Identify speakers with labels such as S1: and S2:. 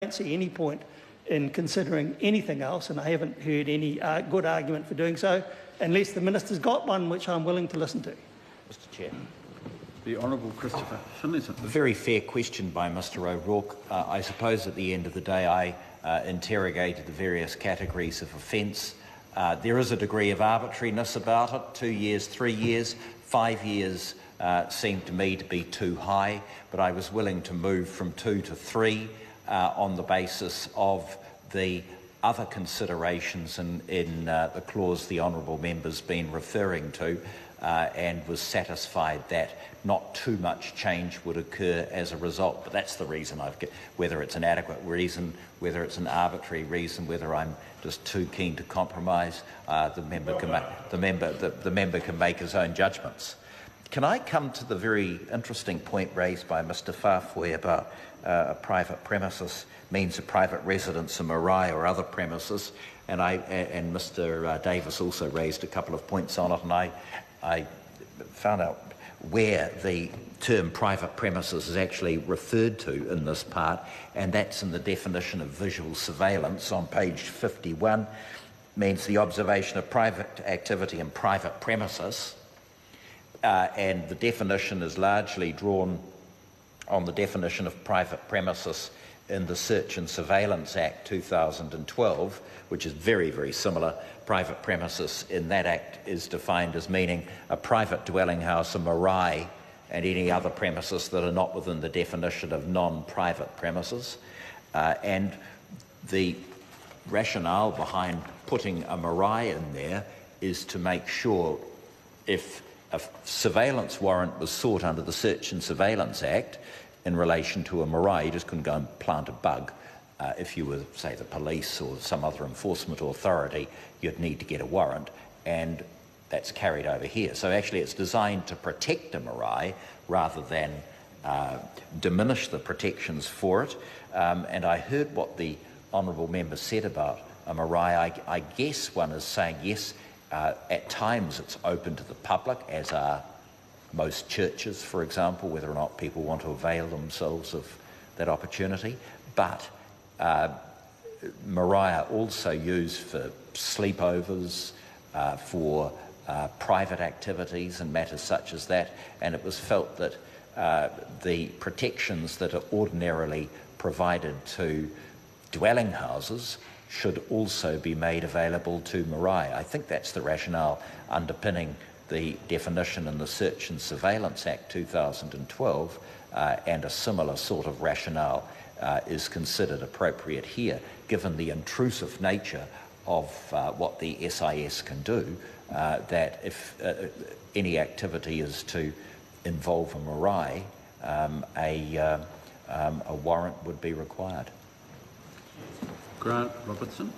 S1: don't see any point in considering anything else, and I haven't heard any good argument for doing so, unless the Minister's got one which I'm willing to listen to.
S2: Mr Chair.
S3: The Honourable Christopher Finlayson.
S2: A very fair question by Mr O'Rourke. I suppose at the end of the day I interrogated the various categories of offence. There is a degree of arbitrariness about it. 2 years, 3 years, 5 years seemed to me to be too high, but I was willing to move from 2 to 3 on the basis of the other considerations in the clause the honourable member's been referring to, and was satisfied that not too much change would occur as a result. But that's the reason I've given. Whether it's an adequate reason, whether it's an arbitrary reason, whether I'm just too keen to compromise, the member can make his own judgments. Can I come to the very interesting point raised by Mr Farfoy about a private premises means a private residence, a marae or other premises, and Mr Davis also raised a couple of points on it, and I found out where the term private premises is actually referred to in this part, and that's in the definition of visual surveillance on page 51. Means the observation of private activity in private premises, and the definition is largely drawn on the definition of private premises in the Search and Surveillance Act 2012, which is very, very similar. Private premises in that Act is defined as meaning a private dwelling house, a marae, and any other premises that are not within the definition of non-private premises. And the rationale behind putting a marae in there is to make sure if a surveillance warrant was sought under the Search and Surveillance Act in relation to a marae, you just couldn't go and plant a bug. If you were, say, the police or some other enforcement authority, you'd need to get a warrant, and that's carried over here. So actually it's designed to protect a marae rather than diminish the protections for it. And I heard what the honourable member said about a marae. I guess one is saying, yes, at times it's open to the public, as are most churches, for example, whether or not people want to avail themselves of that opportunity. But marae are also used for sleepovers, for private activities and matters such as that, and it was felt that the protections that are ordinarily provided to dwelling houses should also be made available to marae. I think that's the rationale underpinning the definition in the Search and Surveillance Act 2012, and a similar sort of rationale is considered appropriate here, given the intrusive nature of what the SIS can do, that if any activity is to involve a marae, a warrant would be required.
S3: Grant Robertson.